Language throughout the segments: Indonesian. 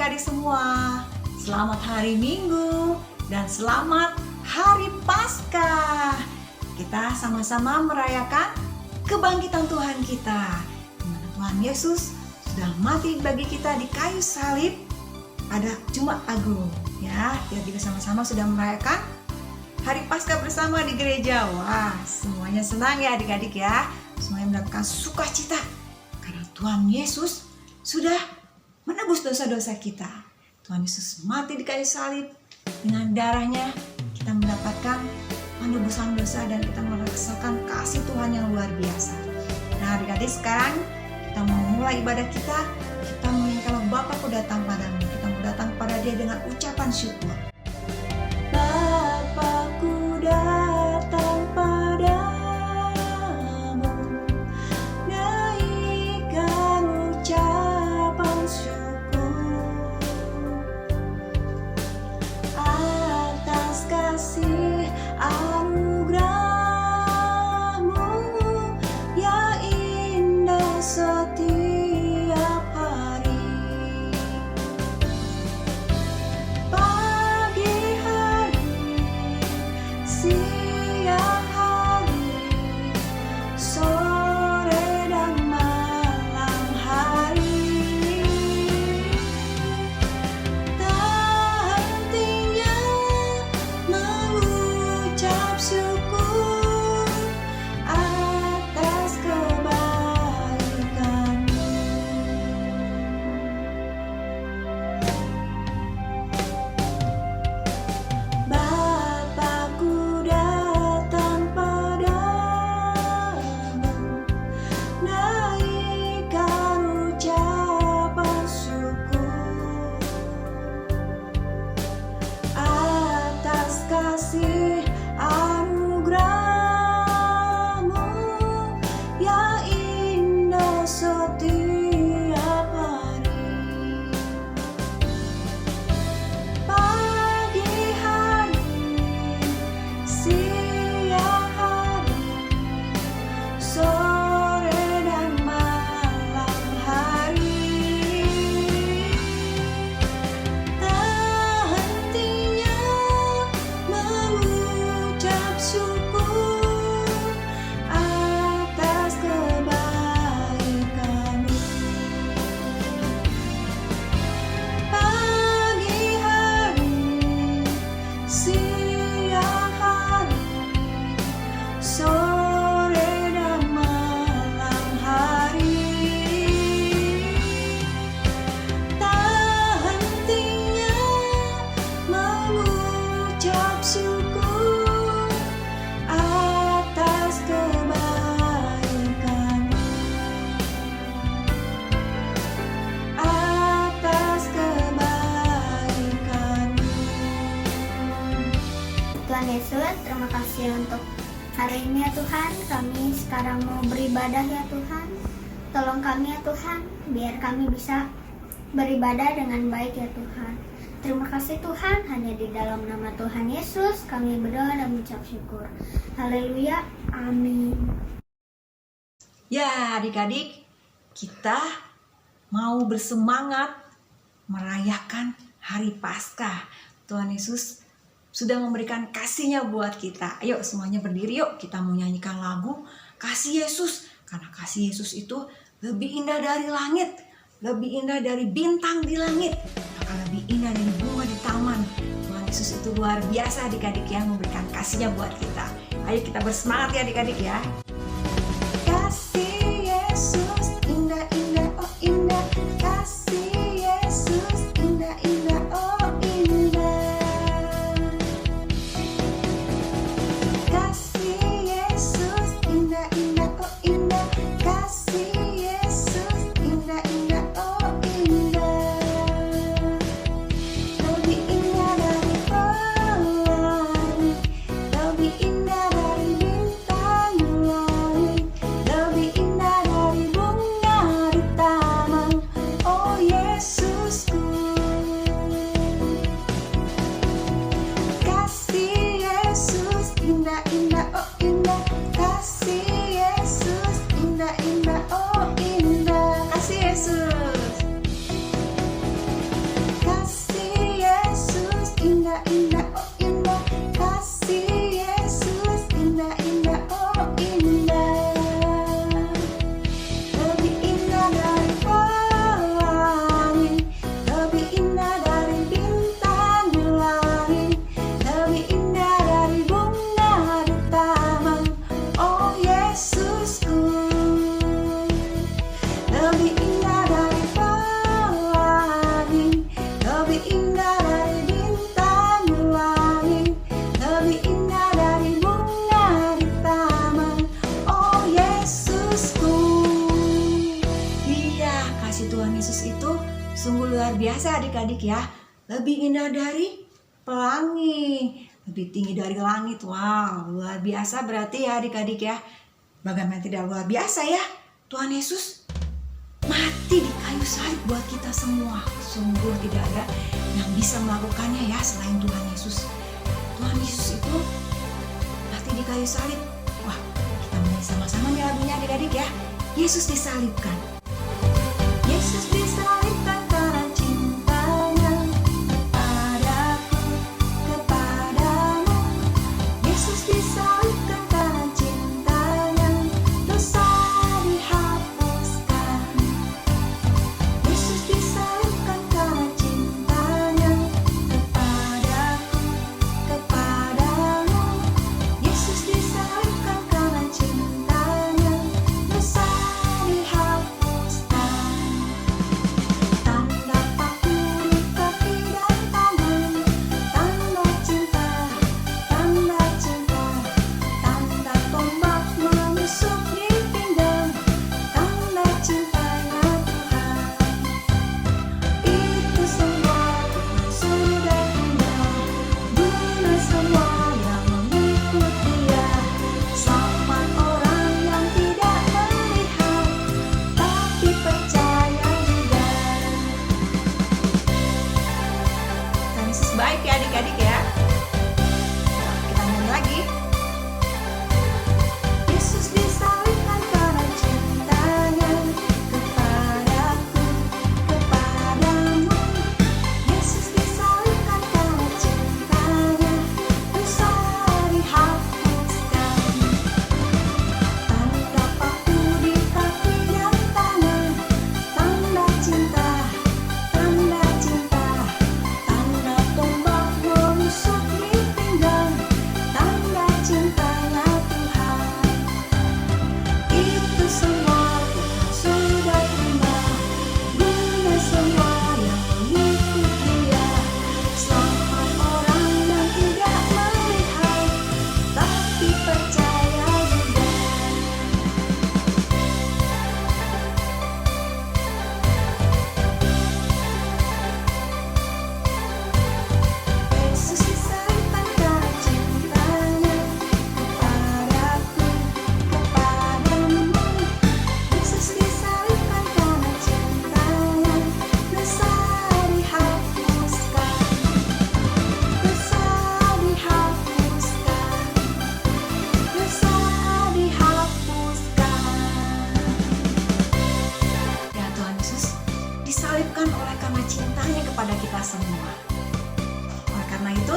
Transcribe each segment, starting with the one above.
adik-adik semua. Selamat hari Minggu dan selamat hari Paskah. Kita sama-sama merayakan kebangkitan Tuhan kita. Di mana Tuhan Yesus sudah mati bagi kita di kayu salib pada Jumat Agung. Ya, kita juga sama-sama sudah merayakan hari Paskah bersama di gereja. Wah, semuanya senang ya adik-adik ya. Semuanya mendapatkan sukacita karena Tuhan Yesus sudah menebus dosa-dosa kita. Tuhan Yesus mati di kayu salib. Dengan darahnya kita mendapatkan penebusan dosa dan kita merasakan kasih Tuhan yang luar biasa. Nah adik-adik, sekarang kita mau mulai ibadah kita. Kita menginginkan Bapakku datang padamu. Kita mau datang pada Dia dengan ucapan syukur. Bapakku datang padamu, naikkan ucapan syukur atas kasih anugerah-Mu yang indah setiap hari. Pagi hari, siang hari, sore dan malam hari, tak hentinya mengucap syukur atas kebaikan-Mu. Bapakku datang padamu, naikkan ucapan syukur atas kasih anugerah-Mu yang indah setiap hari. Pagi hari, siang hari, sore dan malam hari, tak hentinya mengucap syukur atas kebaikan-Mu. Pagi hari, siang hari, sore dan malam hari, tak hentinya mengucap syukur atas kebaikan-Mu, atas kebaikan-Mu. Tuhan Yesus, terima kasih untuk hari ini ya Tuhan. Kami sekarang mau beribadah ya Tuhan. Tolong kami ya Tuhan, biar kami bisa beribadah dengan baik ya Tuhan. Terima kasih Tuhan, hanya di dalam nama Tuhan Yesus kami berdoa dan mengucap syukur. Haleluya, amin. Ya adik-adik, kita mau bersemangat merayakan hari Paskah. Tuhan Yesus sudah memberikan kasih-Nya buat kita. Ayo semuanya berdiri yuk, kita mau nyanyikan lagu Kasih Yesus. Karena kasih Yesus itu lebih indah dari langit, lebih indah dari bintang di langit, bahkan lebih indah dari bunga di taman. Tuhan Yesus itu luar biasa adik-adik yang memberikan kasih-Nya buat kita. Ayo kita bersemangat ya adik-adik ya. Kasih Yesus indah-indah, oh indah. Kasih Yesus indah-indah, oh indah. Kasih Yesus indah-indah, oh indah. Kasih Yesus indah-indah, oh indah. Lebih indah dari pelangi, lebih indah dari bintang langit, lebih lebih indah dari pelangi, lebih indah dari bintang di langit, lebih indah dari bunga di taman. Oh Yesusku. Iya, kasih Tuhan Yesus itu sungguh luar biasa adik-adik ya. Lebih indah dari pelangi, lebih tinggi dari langit. Wow, luar biasa berarti ya adik-adik ya. Bagaimana tidak luar biasa ya, Tuhan Yesus mati di kayu salib buat kita semua. Sungguh tidak ada yang bisa melakukannya ya selain Tuhan Yesus. Tuhan Yesus itu mati di kayu salib. Wah, kita menyanyi sama-sama nih lagunya adik-adik ya. Yesus disalibkan. Yesus disalibkan karena cintanya kepadaku, kepadamu. Yesus disalibkan karena cintanya, dosa dihapuskan. Yesus disalibkan karena cintanya kepadaku, kepadamu. Yesus disalibkan karena cintanya, dosa dihapuskan. Tanda paku di kaki dan tangan, tanda cinta, tanda cinta. Tanda tombak menusuk di pinggang, tanda cintanya Tuhan. Itu semua Tuhan sudah punya, guna semua yang mengikut Dia. Selamat orang yang tidak melihat, tapi percaya juga. Tuhan Yesus baik ya adik-adik ya. Nah, kita nyanyi lagi. Yesus disalibkan karena cintanya kepadaku, kepadamu. Yesus disalibkan karena cintanya, dosa dihapuskan. Tanda paku di kaki dan tangan, tanda cinta, tanda cinta. Tanda tombak menusuk di pinggang, tanda cintanya Tuhan. Itu semua Tuhan sudah terima, guna semua yang mengikut Dia. Selamat orang yang tidak melihat, tapi percaya juga. Yesus disalibkan karena cintanya kepadaku, kepadamu. Yesus disalibkan karena cintanya, dosa dihapuskan, dosa dihapuskan, dosa dihapuskan. Ya Tuhan Yesus disalibkan oleh karena cintanya kepada kita semua. Oleh karena itu,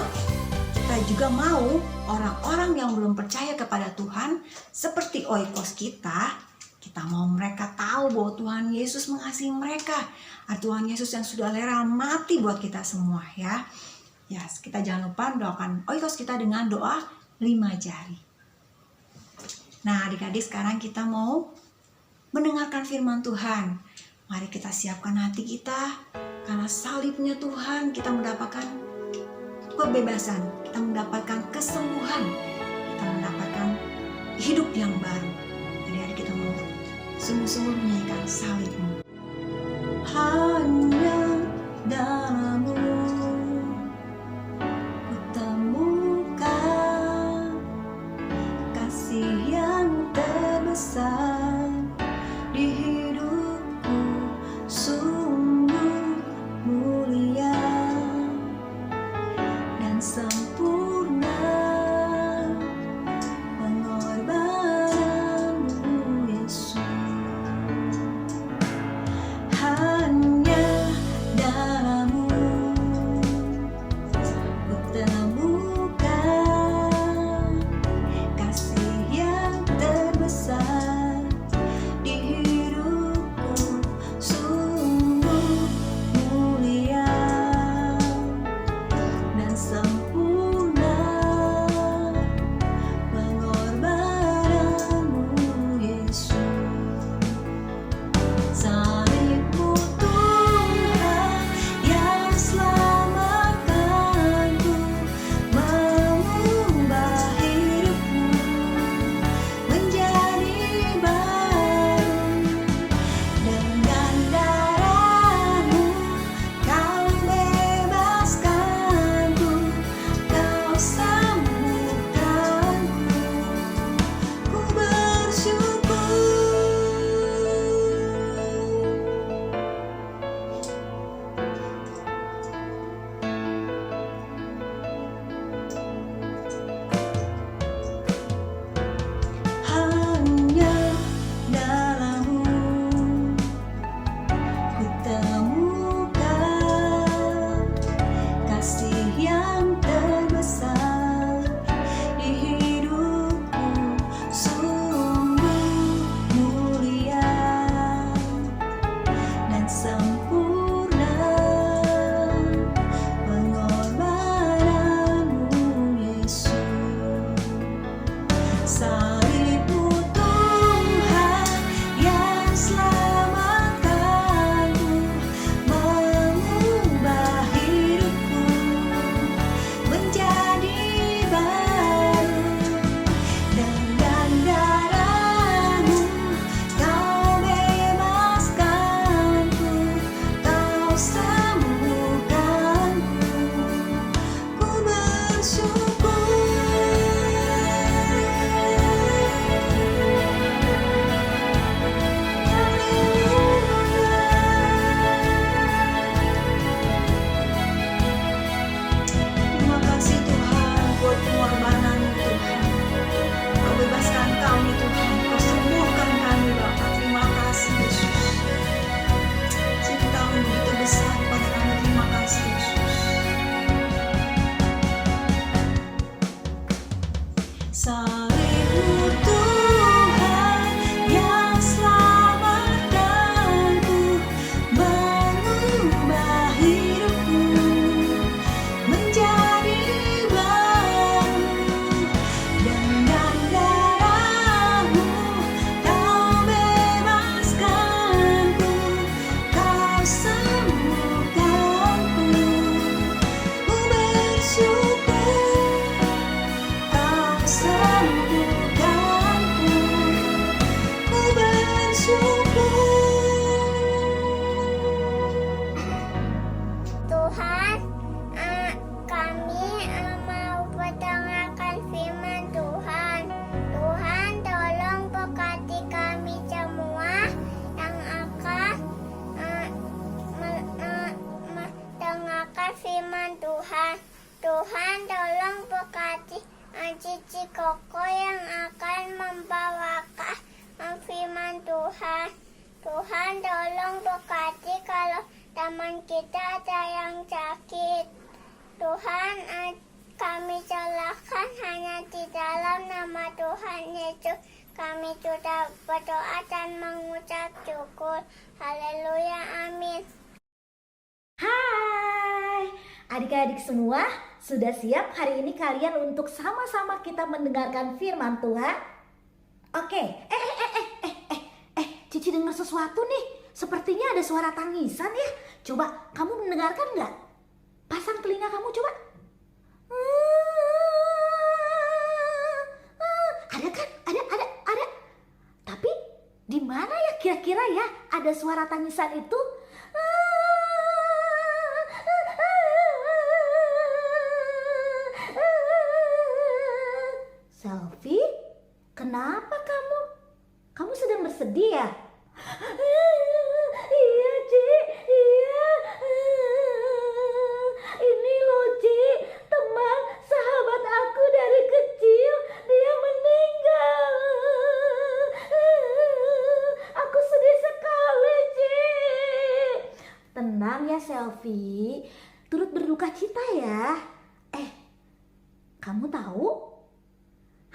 kita juga mau orang-orang yang belum percaya kepada Tuhan, seperti oikos kita mau mereka tahu bahwa Tuhan Yesus mengasihi mereka. Tuhan Yesus yang sudah rela mati buat kita semua ya. Ya, kita jangan lupa doakan oikos kita dengan doa 5 jari. Nah, adik-adik sekarang kita mau mendengarkan firman Tuhan. Mari kita siapkan hati kita, karena salibnya Tuhan kita mendapatkan kebebasan, kita mendapatkan kesembuhan, kita mendapatkan hidup yang baru. Jadi adik kita mau sungguh-sungguh menyanyikan salib-Mu. Hanya darah-Mu kutemukan kasih yang terbesar di hidupku, sungguh mulia dan sempurna pengorbananmu Yesus. sempurna pengorbananmu Yesus. Salibmu Tuhan yang selamatkanku, mengubah hidupku menjadi baru. Dengan darahmu kau bebaskanku, kau sembuhkanku, ku bersyukur. Terima kasih Tuhan buat pengorbanan-Mu Tuhan. Kau bebaskan kami Tuhan, Kau sembuhkan kami Bapa. Terima kasih Yesus. Cinta-Mu begitu besar pada kami. Terima kasih Yesus. Salibmu Tuhan yang selamatkanku, mengubah hidupku menjadi baru. Dengan darahmu kau bebaskanku, kau sembuhkanku, ku bersyukur. Kau sembuhkanku, ku bersyukur. Tuhan, kami mau mendengarkan firman Tuhan. Tuhan, tolong berkati kami semua yang akan mendengarkan firman Tuhan. Tuhan, tolong berkati Cici Koko yang akan membawakan firman Tuhan. Tuhan, tolong berkati kalau teman kita ada yang sakit. Tuhan, kami serahkan hanya di dalam nama Tuhan Yesus. Kami sudah berdoa dan mengucap syukur. Haleluya, amin. Hai, adik-adik semua, sudah siap hari ini kalian untuk sama-sama kita mendengarkan firman Tuhan? Oke, Cici dengar sesuatu nih, sepertinya ada suara tangisan ya. Coba kamu mendengarkan nggak? Pasang telinga kamu coba. Ada kan? Ada. Tapi di mana ya kira-kira ya ada suara tangisan itu? Selfie, kenapa kamu? Kamu sedang bersedih ya? Iya, Ci, iya. Ini loh, Ci, teman sahabat aku dari kecil, dia meninggal. Aku sedih sekali, Ci. Tenang ya, Selfie. Turut berduka cita ya. Kamu tahu?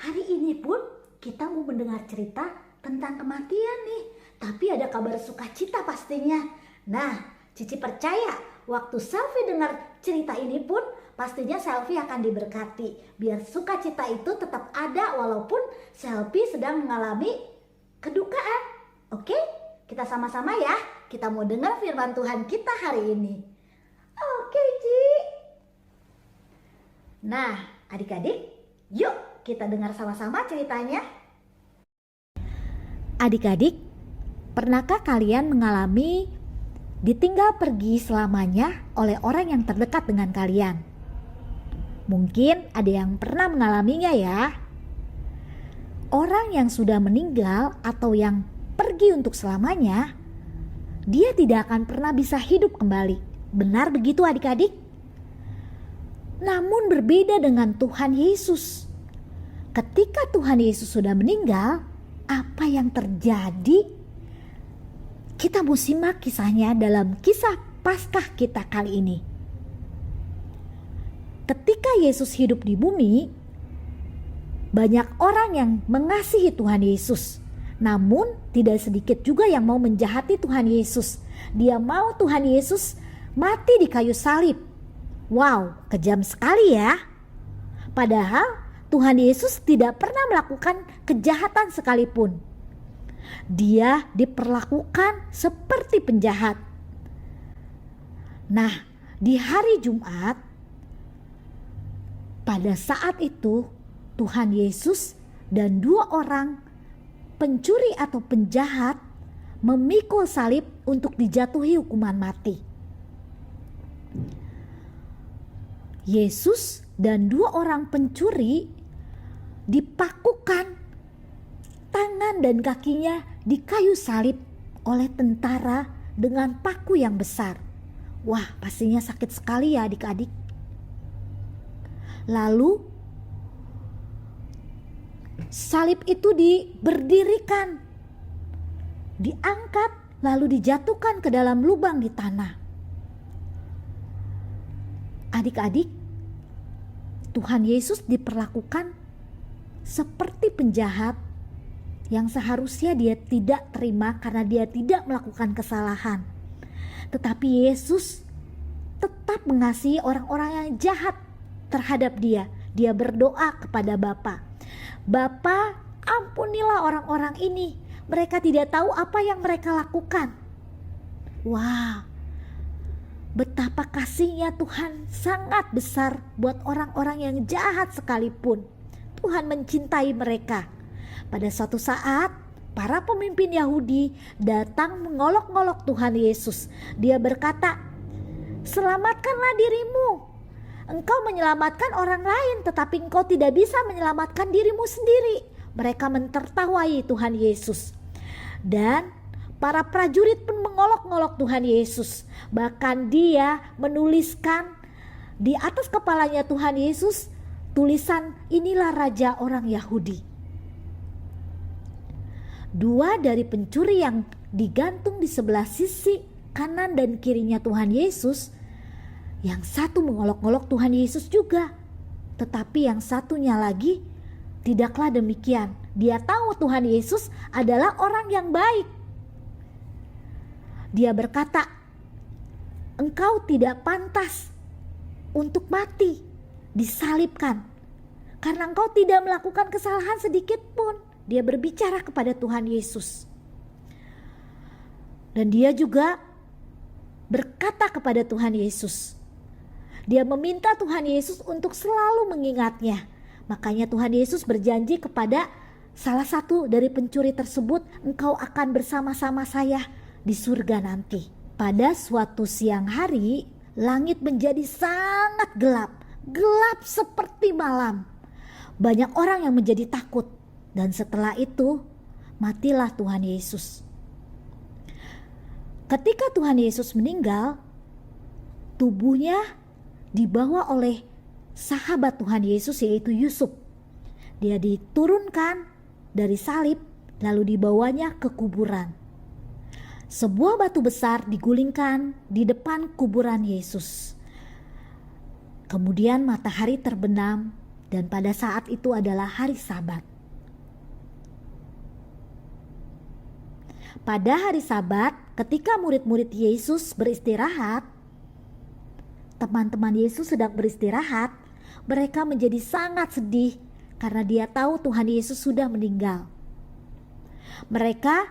Hari ini pun kita mau mendengar cerita tentang kematian nih. Tapi ada kabar sukacita pastinya. Nah, Cici percaya waktu Selfie dengar cerita ini pun pastinya Selfie akan diberkati. Biar sukacita itu tetap ada walaupun Selfie sedang mengalami kedukaan. Oke? Kita sama-sama ya. Kita mau dengar firman Tuhan kita hari ini. Oke, Ci. Nah, adik-adik, yuk kita dengar sama-sama ceritanya. Adik-adik, pernahkah kalian mengalami ditinggal pergi selamanya oleh orang yang terdekat dengan kalian? Mungkin ada yang pernah mengalaminya ya. Orang yang sudah meninggal atau yang pergi untuk selamanya, dia tidak akan pernah bisa hidup kembali. Benar begitu adik-adik? Namun berbeda dengan Tuhan Yesus. Ketika Tuhan Yesus sudah meninggal, apa yang terjadi? Kita mau simak kisahnya dalam kisah Paskah kita kali ini. Ketika Yesus hidup di bumi, banyak orang yang mengasihi Tuhan Yesus. Namun tidak sedikit juga yang mau menjahati Tuhan Yesus. Dia mau Tuhan Yesus mati di kayu salib. Wow, kejam sekali ya. Padahal Tuhan Yesus tidak pernah melakukan kejahatan sekalipun. Dia diperlakukan seperti penjahat. Nah, di hari Jumat, pada saat itu Tuhan Yesus dan 2 orang pencuri atau penjahat memikul salib untuk dijatuhi hukuman mati. Yesus dan 2 orang pencuri dipakukan tangan dan kakinya di kayu salib oleh tentara dengan paku yang besar. Wah, pastinya sakit sekali ya adik-adik. Lalu salib itu diberdirikan, diangkat, lalu dijatuhkan ke dalam lubang di tanah. Adik-adik, Tuhan Yesus diperlakukan seperti penjahat yang seharusnya dia tidak terima karena dia tidak melakukan kesalahan. Tetapi Yesus tetap mengasihi orang-orang yang jahat terhadap dia. Dia berdoa kepada Bapa, "Bapa, ampunilah orang-orang ini. Mereka tidak tahu apa yang mereka lakukan." Wah, betapa kasihnya Tuhan sangat besar buat orang-orang yang jahat sekalipun. Tuhan mencintai mereka. Pada suatu saat, para pemimpin Yahudi datang mengolok-olok Tuhan Yesus. Dia berkata, "Selamatkanlah dirimu. Engkau menyelamatkan orang lain, tetapi engkau tidak bisa menyelamatkan dirimu sendiri." Mereka mentertawai Tuhan Yesus. Dan para prajurit pun mengolok-olok Tuhan Yesus. Bahkan dia menuliskan di atas kepalanya Tuhan Yesus tulisan, "Inilah Raja orang Yahudi." 2 dari pencuri yang digantung di sebelah sisi kanan dan kirinya Tuhan Yesus, yang satu mengolok-olok Tuhan Yesus juga. Tetapi yang satunya lagi tidaklah demikian. Dia tahu Tuhan Yesus adalah orang yang baik. Dia berkata, "Engkau tidak pantas untuk mati, disalibkan, karena engkau tidak melakukan kesalahan sedikit pun." Dia berbicara kepada Tuhan Yesus. Dan dia juga berkata kepada Tuhan Yesus. Dia meminta Tuhan Yesus untuk selalu mengingatnya. Makanya Tuhan Yesus berjanji kepada salah satu dari pencuri tersebut, "Engkau akan bersama-sama saya di surga nanti." Pada suatu siang hari, langit menjadi sangat gelap. Gelap seperti malam. Banyak orang yang menjadi takut. Dan setelah itu, matilah Tuhan Yesus. Ketika Tuhan Yesus meninggal, tubuhnya dibawa oleh sahabat Tuhan Yesus, yaitu Yusuf. Dia diturunkan dari salib, lalu dibawanya ke kuburan. Sebuah batu besar digulingkan di depan kuburan Yesus. Kemudian matahari terbenam, dan pada saat itu adalah hari Sabat. Pada hari Sabat, ketika murid-murid Yesus beristirahat, teman-teman Yesus sedang beristirahat, mereka menjadi sangat sedih karena dia tahu Tuhan Yesus sudah meninggal. Mereka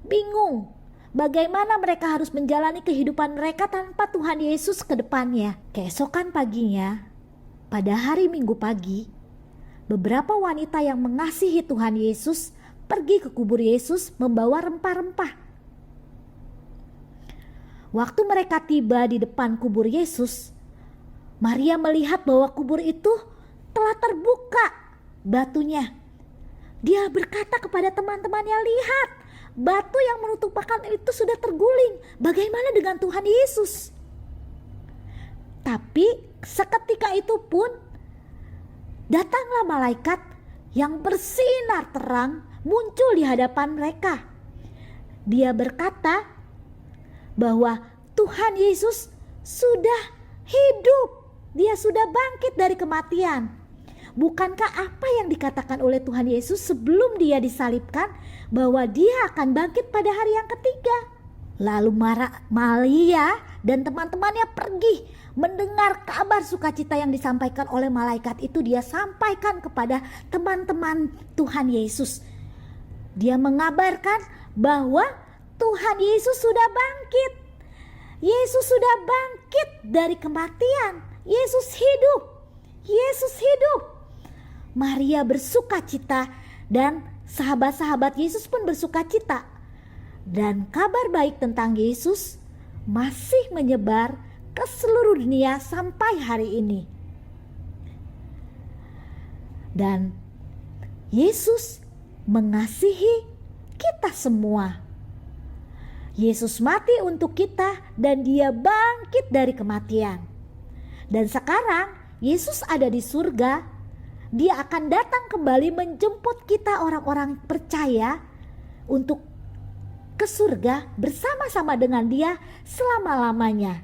bingung bagaimana mereka harus menjalani kehidupan mereka tanpa Tuhan Yesus ke depannya. Keesokan paginya, pada hari Minggu pagi, beberapa wanita yang mengasihi Tuhan Yesus pergi ke kubur Yesus membawa rempah-rempah. Waktu mereka tiba di depan kubur Yesus, Maria melihat bahwa kubur itu telah terbuka batunya. Dia berkata kepada teman-temannya, "Lihat, batu yang menutup makam itu sudah terguling. Bagaimana dengan Tuhan Yesus?" Tapi seketika itu pun datanglah malaikat yang bersinar terang muncul di hadapan mereka. Dia berkata bahwa Tuhan Yesus sudah hidup. Dia sudah bangkit dari kematian. Bukankah apa yang dikatakan oleh Tuhan Yesus sebelum dia disalibkan, bahwa dia akan bangkit pada hari yang ketiga? Lalu Maria dan teman-temannya pergi mendengar kabar sukacita yang disampaikan oleh malaikat itu. Dia sampaikan kepada teman-teman Tuhan Yesus. Dia mengabarkan bahwa Tuhan Yesus sudah bangkit. Yesus sudah bangkit dari kematian. Yesus hidup. Yesus hidup. Maria bersukacita dan sahabat-sahabat Yesus pun bersukacita. Dan kabar baik tentang Yesus masih menyebar ke seluruh dunia sampai hari ini. Dan Yesus mengasihi kita semua. Yesus mati untuk kita dan dia bangkit dari kematian. Dan sekarang Yesus ada di surga. Dia akan datang kembali menjemput kita orang-orang percaya untuk ke surga bersama-sama dengan dia selama-lamanya.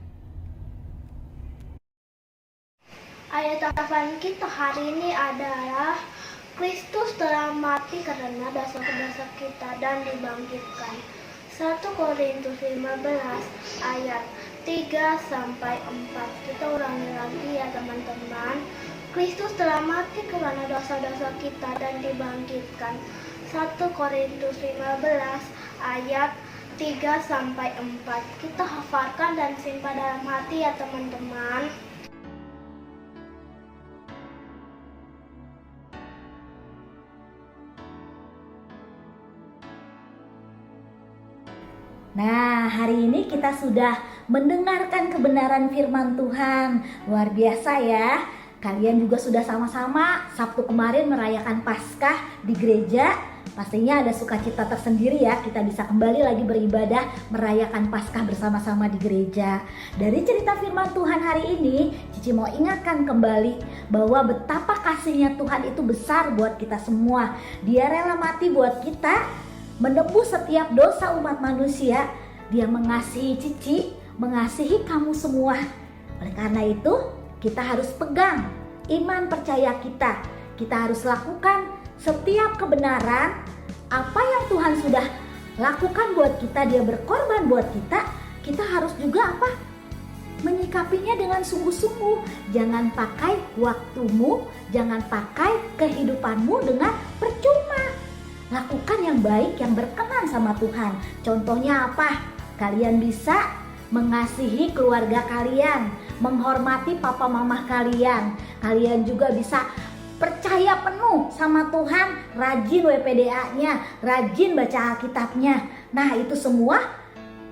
Ayat hafal kita hari ini adalah Kristus telah mati karena dosa-dosa kita dan dibangkitkan. 1 Korintus 15 ayat 3-4. Kita ulangi lagi ya teman-teman. Kristus telah mati karena dosa-dosa kita dan dibangkitkan. 1 Korintus 15 ayat 3-4. Kita hafalkan dan simpan dalam hati ya teman-teman. Nah, hari ini kita sudah mendengarkan kebenaran firman Tuhan. Luar biasa ya. Kalian juga sudah sama-sama Sabtu kemarin merayakan Paskah di gereja. Pastinya ada sukacita tersendiri ya. Kita bisa kembali lagi beribadah merayakan Paskah bersama-sama di gereja. Dari cerita firman Tuhan hari ini, Cici mau ingatkan kembali bahwa betapa kasihnya Tuhan itu besar buat kita semua. Dia rela mati buat kita, menebus setiap dosa umat manusia. Dia mengasihi Cici, mengasihi kamu semua. Oleh karena itu, kita harus pegang iman percaya kita. Kita harus lakukan setiap kebenaran apa yang Tuhan sudah lakukan buat kita. Dia berkorban buat kita. Kita harus juga apa? Menyikapinya dengan sungguh-sungguh. Jangan pakai waktumu, jangan pakai kehidupanmu dengan percuma. Lakukan yang baik, yang berkenan sama Tuhan. Contohnya apa? Kalian bisa mengasihi keluarga kalian, menghormati papa mama kalian. Kalian juga bisa percaya penuh sama Tuhan, rajin WPDA-nya, rajin baca Alkitabnya. Nah, itu semua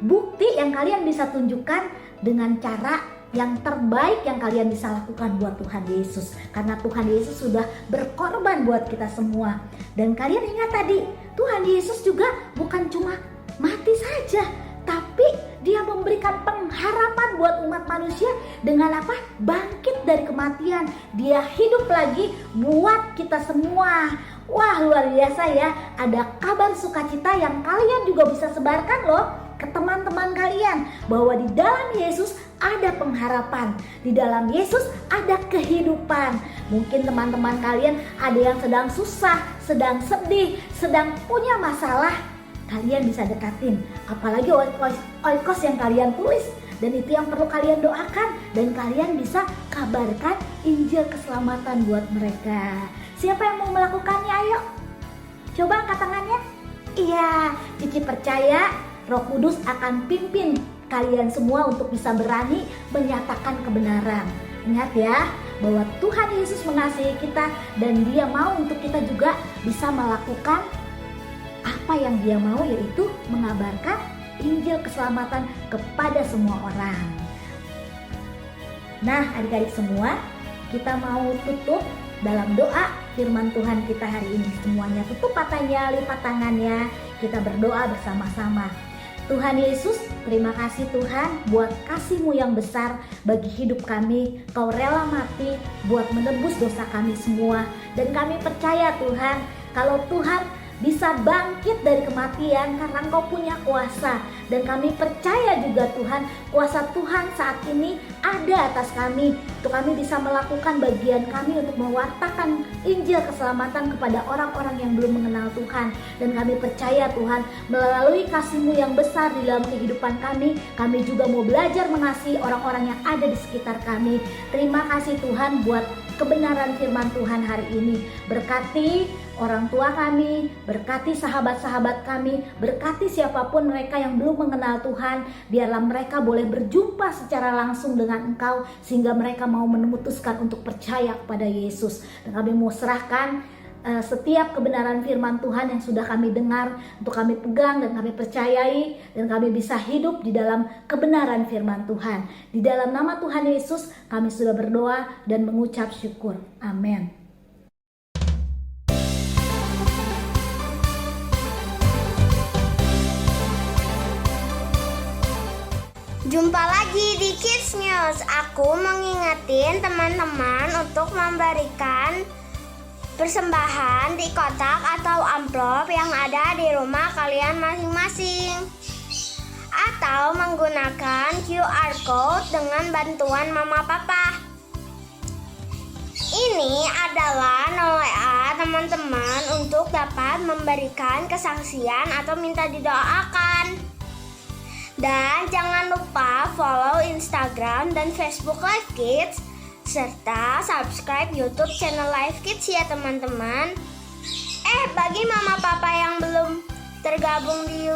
bukti yang kalian bisa tunjukkan dengan cara yang terbaik yang kalian bisa lakukan buat Tuhan Yesus. Karena Tuhan Yesus sudah berkorban buat kita semua. Dan kalian ingat tadi, Tuhan Yesus juga bukan cuma mati saja, tapi dia memberikan pengharapan buat umat manusia dengan apa? Bangkit dari kematian. Dia hidup lagi buat kita semua. Wah, luar biasa ya. Ada kabar sukacita yang kalian juga bisa sebarkan loh ke teman-teman kalian, bahwa di dalam Yesus ada pengharapan, di dalam Yesus ada kehidupan. Mungkin teman-teman kalian ada yang sedang susah, sedang sedih, sedang punya masalah. Kalian bisa dekatin, apalagi oikos yang kalian tulis, dan itu yang perlu kalian doakan, dan kalian bisa kabarkan Injil keselamatan buat mereka. Siapa yang mau melakukannya? Ayo, coba angkat tangannya. Iya, Cici percaya Roh Kudus akan pimpin kalian semua untuk bisa berani menyatakan kebenaran. Ingat ya, bahwa Tuhan Yesus mengasihi kita dan Dia mau untuk kita juga bisa melakukan apa yang Dia mau, yaitu mengabarkan Injil keselamatan kepada semua orang. Nah, adik-adik semua, kita mau tutup dalam doa firman Tuhan kita hari ini. Semuanya tutup matanya, lipat tangannya, kita berdoa bersama-sama. Tuhan Yesus, terima kasih Tuhan buat kasih-Mu yang besar bagi hidup kami. Kau rela mati buat menebus dosa kami semua. Dan kami percaya Tuhan, kalau Tuhan bisa bangkit dari kematian karena Engkau punya kuasa. Dan kami percaya juga Tuhan, kuasa Tuhan saat ini ada atas kami, untuk kami bisa melakukan bagian kami untuk mewartakan Injil keselamatan kepada orang-orang yang belum mengenal Tuhan. Dan kami percaya Tuhan, melalui kasih-Mu yang besar di dalam kehidupan kami juga mau belajar mengasihi orang-orang yang ada di sekitar kami. Terima kasih Tuhan buat kebenaran firman Tuhan hari ini. Berkati orang tua kami, berkati sahabat-sahabat kami, berkati siapapun mereka yang belum mengenal Tuhan. Biarlah mereka boleh berjumpa secara langsung dengan Engkau, sehingga mereka mau memutuskan untuk percaya kepada Yesus. Dan kami mau serahkan setiap kebenaran firman Tuhan yang sudah kami dengar, untuk kami pegang dan kami percayai, dan kami bisa hidup di dalam kebenaran firman Tuhan. Di dalam nama Tuhan Yesus kami sudah berdoa dan mengucap syukur. Amin. Jumpa lagi di Kids News. Aku mengingetin teman-teman untuk memberikan persembahan di kotak atau amplop yang ada di rumah kalian masing-masing, atau menggunakan QR Code dengan bantuan Mama Papa. Ini adalah 0WA teman-teman untuk dapat memberikan kesaksian atau minta didoakan. Dan jangan lupa follow Instagram dan Facebook Live Kids, serta subscribe YouTube channel Live Kids ya teman-teman. Bagi mama papa yang belum tergabung di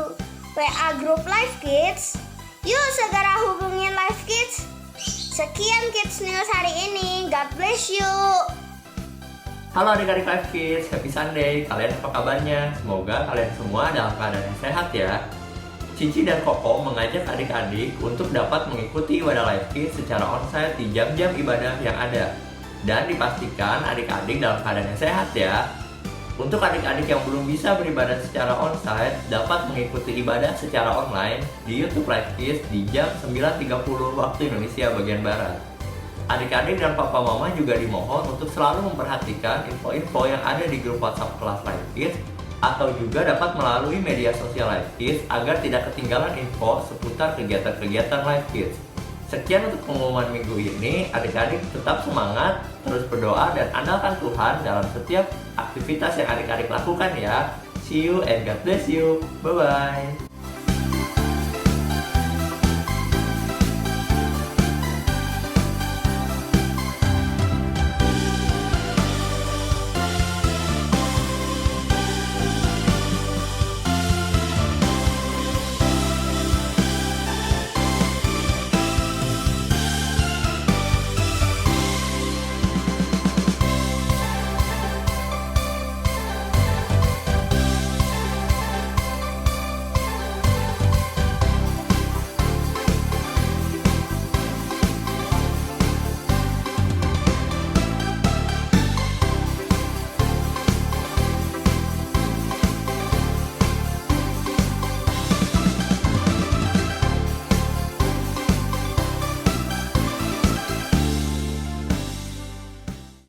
WA grup Live Kids, yuk segera hubungin Live Kids. Sekian Kids News hari ini. God bless you. Halo adik-adik Live Kids, happy Sunday. Kalian apa kabarnya? Semoga kalian semua dalam keadaan yang sehat ya. Cici dan Koko mengajak adik-adik untuk dapat mengikuti ibadah Live Kids secara onsite di jam-jam ibadah yang ada. Dan dipastikan adik-adik dalam keadaan yang sehat ya. Untuk adik-adik yang belum bisa beribadah secara onsite, dapat mengikuti ibadah secara online di YouTube Live Kids di jam 9.30 waktu Indonesia bagian Barat. Adik-adik dan papa mama juga dimohon untuk selalu memperhatikan info-info yang ada di grup WhatsApp kelas Live Kids, atau juga dapat melalui media sosial Live Kids agar tidak ketinggalan info seputar kegiatan-kegiatan Live Kids. Sekian untuk pengumuman minggu ini. Adik-adik tetap semangat, terus berdoa dan andalkan Tuhan dalam setiap aktivitas yang adik-adik lakukan ya. See you and God bless you. Bye-bye.